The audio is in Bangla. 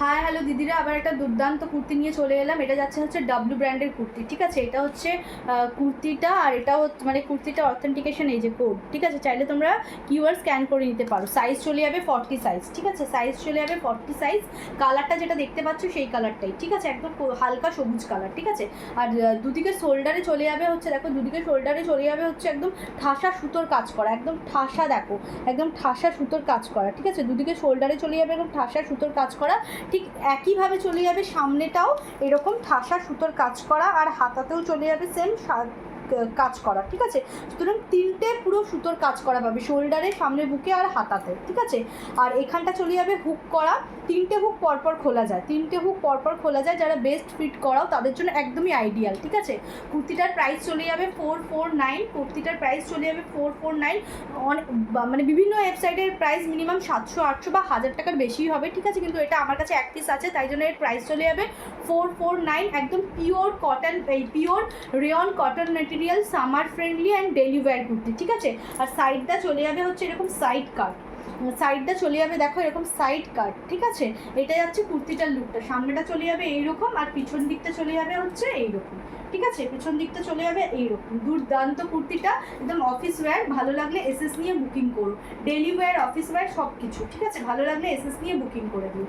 হাই হ্যালো দিদিরা, আবার একটা দুর্দান্ত কুর্তি নিয়ে চলে এলাম। এটা যাচ্ছে হচ্ছে ডাব্লু ব্র্যান্ডের কুর্তি, ঠিক আছে। এটা হচ্ছে কুর্তিটা, আর এটাও মানে কুর্তিটা অথেন্টিকেশন এই যে কোড, ঠিক আছে। চাইলে তোমরা কিউআর স্ক্যান করে নিতে পারো। সাইজ চলে যাবে 40 সাইজ, ঠিক আছে। সাইজ চলে যাবে 40 সাইজ। কালারটা যেটা দেখতে পাচ্ছ সেই কালারটাই, ঠিক আছে, একদম হালকা সবুজ কালার, ঠিক আছে। আর দুদিকে শোল্ডারে চলে যাবে হচ্ছে, দেখো দুদিকে শোল্ডারে চলে যাবে হচ্ছে একদম ঠাসা সুতোর কাজ করা, একদম ঠাসা, দেখো একদম ঠাসা সুতোর কাজ করা, ঠিক আছে। দুদিকে শোল্ডারে চলে যাবে একদম ঠাসা সুতোর কাজ করা, ঠিক একইভাবে চলে যাবে সামনেটাও এরকম ঠাসা সুতোর কাজ করা, আর হাতাতেও চলে যাবে সেম কাজ করা, ঠিক আছে। সুতরাং তিনটে পুরো সুতোর কাজ করা পাবে, শোল্ডারে, সামনে বুকে আর হাতাতে, ঠিক আছে। আর এখানটা চলে যাবে হুক করা, তিনটে হুক পরপর খোলা যায়, তিনটে হুক পরপর খোলা যায়। যারা বেস্ট ফিট করাও তাদের জন্য একদমই আইডিয়াল, ঠিক আছে। কুর্তিটার প্রাইস চলে যাবে 449, কুর্তিটার প্রাইস চলে যাবে 449। অনেক মানে বিভিন্ন ওয়েবসাইটের প্রাইস মিনিমাম 700, 800 বা 1000 টাকার বেশি হবে, ঠিক আছে। কিন্তু এটা আমার কাছে এক পিস আছে, তাই জন্য এর প্রাইস চলে যাবে 449। একদম পিওর কটন, এই pure rayon cotton material, summer friendly and daily wear kurti, ঠিক আছে। আর সাইডটা চলে যাবে হচ্ছে এরকম সাইড কাট, সাইডটা চলে যাবে দেখো এরকম সাইড কাট, ঠিক আছে। এটা যাচ্ছে কুর্তিটার লুকটা, সামনেটা চলে যাবে এইরকম, আর পিছন দিকটা চলে যাবে হচ্ছে এইরকম, ঠিক আছে। পিছন দিকটা চলে যাবে এইরকম। দুর্দান্ত কুর্তিটা, একদম অফিস ওয়্যার। ভালো লাগলে এসএস নিয়ে বুকিং করো, ডেলি ওয়্যার, অফিস ওয়্যার সব কিছু, ঠিক আছে। ভালো লাগলে এসএস নিয়ে বুকিং করে দিও।